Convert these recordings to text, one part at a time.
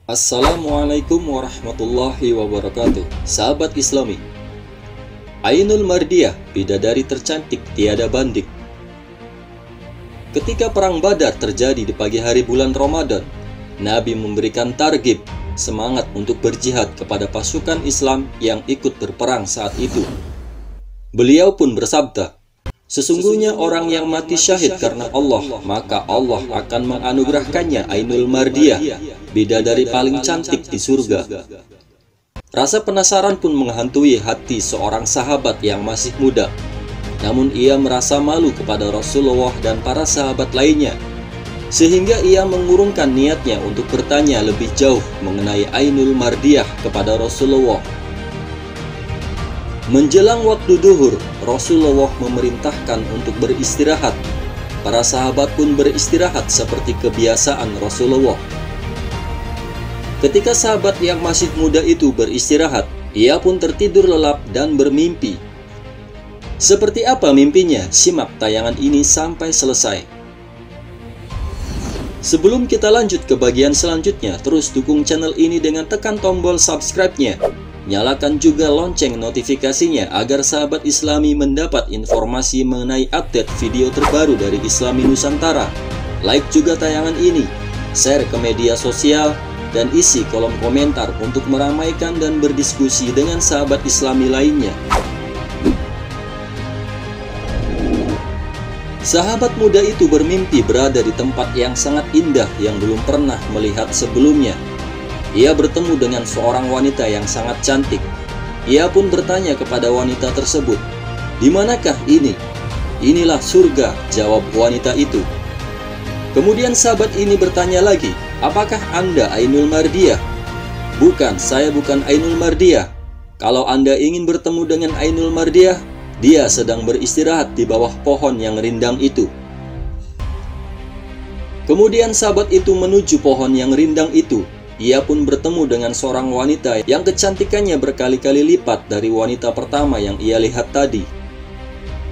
Assalamualaikum warahmatullahi wabarakatuh. Sahabat Islami, Ainul Mardiyah, bidadari tercantik tiada banding. Ketika perang Badar terjadi di pagi hari bulan Ramadan, Nabi memberikan targhib, semangat untuk berjihad kepada pasukan Islam yang ikut berperang saat itu. Beliau pun bersabda, "Sesungguhnya orang yang mati syahid karena Allah, maka Allah akan menganugerahkannya Ainul Mardiyah, bidadari paling cantik di surga." Rasa penasaran pun menghantui hati seorang sahabat yang masih muda. Namun ia merasa malu kepada Rasulullah dan para sahabat lainnya, sehingga ia mengurungkan niatnya untuk bertanya lebih jauh mengenai Ainul Mardiyah kepada Rasulullah. Menjelang waktu duhur, Rasulullah memerintahkan untuk beristirahat. Para sahabat pun beristirahat seperti kebiasaan Rasulullah. Ketika sahabat yang masih muda itu beristirahat, ia pun tertidur lelap dan bermimpi. Seperti apa mimpinya? Simak tayangan ini sampai selesai. Sebelum kita lanjut ke bagian selanjutnya, terus dukung channel ini dengan tekan tombol subscribe-nya. Nyalakan juga lonceng notifikasinya agar sahabat Islami mendapat informasi mengenai update video terbaru dari Islami Nusantara. Like juga tayangan ini, share ke media sosial, dan isi kolom komentar untuk meramaikan dan berdiskusi dengan sahabat Islami lainnya. Sahabat muda itu bermimpi berada di tempat yang sangat indah yang belum pernah melihat sebelumnya. Ia bertemu dengan seorang wanita yang sangat cantik. Ia pun bertanya kepada wanita tersebut, "Di manakah ini?" "Inilah surga," jawab wanita itu. Kemudian sahabat ini bertanya lagi, "Apakah Anda Ainul Mardiyah?" "Bukan, saya bukan Ainul Mardiyah. Kalau Anda ingin bertemu dengan Ainul Mardiyah, dia sedang beristirahat di bawah pohon yang rindang itu." Kemudian sahabat itu menuju pohon yang rindang itu. Ia pun bertemu dengan seorang wanita yang kecantikannya berkali-kali lipat dari wanita pertama yang ia lihat tadi.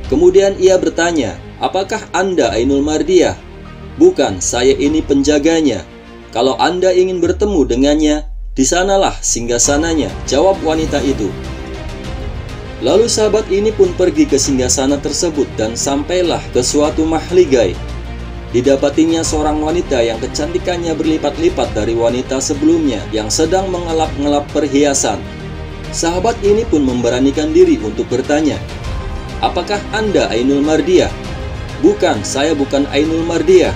Kemudian ia bertanya, "Apakah Anda Ainul Mardiyah?" "Bukan, saya ini penjaganya. Kalau Anda ingin bertemu dengannya, di sanalah singgasananya," jawab wanita itu. Lalu sahabat ini pun pergi ke singgasana tersebut dan sampailah ke suatu mahligai. Didapatinya seorang wanita yang kecantikannya berlipat-lipat dari wanita sebelumnya yang sedang mengelap-ngelap perhiasan. Sahabat ini pun memberanikan diri untuk bertanya, "Apakah Anda Ainul Mardiyah?" "Bukan, saya bukan Ainul Mardiyah.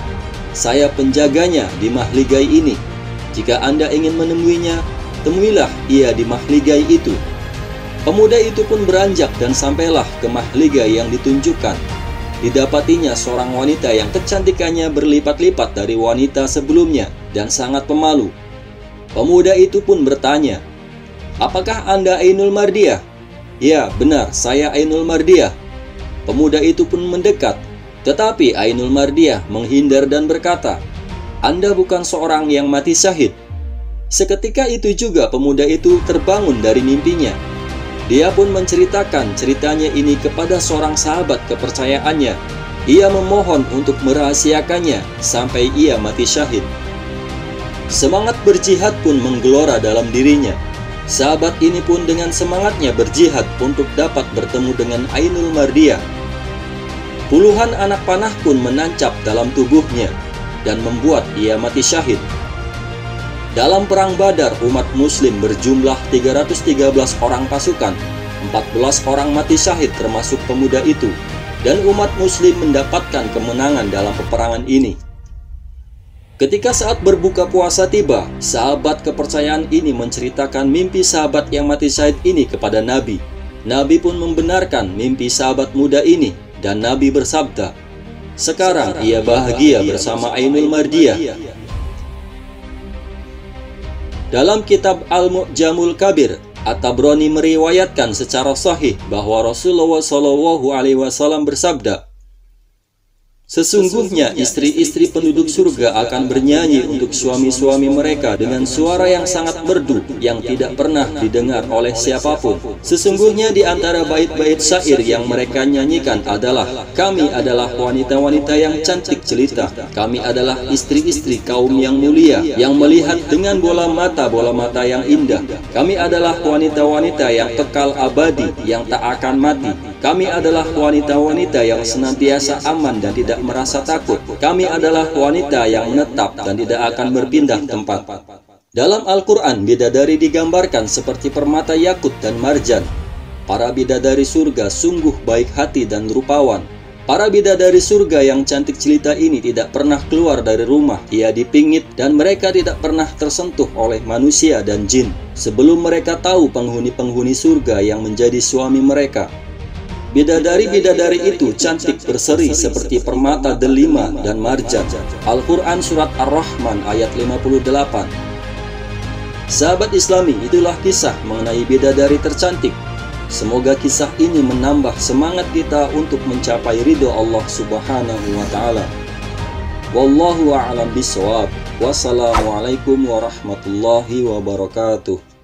Saya penjaganya di mahligai ini. Jika Anda ingin menemuinya, temuilah ia di mahligai itu." Pemuda itu pun beranjak dan sampailah ke mahligai yang ditunjukkan. Didapatinya seorang wanita yang kecantikannya berlipat-lipat dari wanita sebelumnya dan sangat pemalu. Pemuda itu pun bertanya, "Apakah Anda Ainul Mardiyah?" "Ya, benar, saya Ainul Mardiyah." Pemuda itu pun mendekat, tetapi Ainul Mardiyah menghindar dan berkata, "Anda bukan seorang yang mati syahid." Seketika itu juga pemuda itu terbangun dari mimpinya. Dia pun menceritakan ceritanya ini kepada seorang sahabat kepercayaannya. Ia memohon untuk merahasiakannya sampai ia mati syahid. Semangat berjihad pun menggelora dalam dirinya. Sahabat ini pun dengan semangatnya berjihad untuk dapat bertemu dengan Ainul Mardiyah. Puluhan anak panah pun menancap dalam tubuhnya dan membuat ia mati syahid. Dalam perang Badar, umat muslim berjumlah 313 orang pasukan, 14 orang mati syahid termasuk pemuda itu, dan umat muslim mendapatkan kemenangan dalam peperangan ini. Ketika saat berbuka puasa tiba, sahabat kepercayaan ini menceritakan mimpi sahabat yang mati syahid ini kepada Nabi. Nabi pun membenarkan mimpi sahabat muda ini, dan Nabi bersabda, "Sekarang ia bahagia bersama Ainul Mardiyah." Dalam kitab Al-Mu'jamul Kabir, At-Tabrani meriwayatkan secara sahih bahwa Rasulullah SAW bersabda, Sesungguhnya istri-istri penduduk surga akan bernyanyi untuk suami-suami mereka dengan suara yang sangat merdu yang tidak pernah didengar oleh siapapun. Sesungguhnya di antara bait-bait syair yang mereka nyanyikan adalah, kami adalah wanita-wanita yang cantik jelita, kami adalah istri-istri kaum yang mulia yang melihat dengan bola mata yang indah, kami adalah wanita-wanita yang kekal abadi yang tak akan mati, kami adalah wanita-wanita yang senantiasa aman dan tidak merasa takut. Kami adalah wanita yang menetap dan tidak akan berpindah tempat. Dalam Al-Quran, bidadari digambarkan seperti permata yakut dan marjan. Para bidadari surga sungguh baik hati dan rupawan. Para bidadari surga yang cantik jelita ini tidak pernah keluar dari rumah. Ia dipingit dan mereka tidak pernah tersentuh oleh manusia dan jin sebelum mereka tahu penghuni-penghuni surga yang menjadi suami mereka. Bidadari-bidadari itu cantik berseri seperti permata delima dan marjan. Al-Quran Surat Ar-Rahman ayat 58. Sahabat Islami, itulah kisah mengenai bidadari tercantik. Semoga kisah ini menambah semangat kita untuk mencapai ridho Allah Subhanahu wa Ta'ala. Wallahu a'lam bishawab. Wassalamualaikum warahmatullahi wabarakatuh.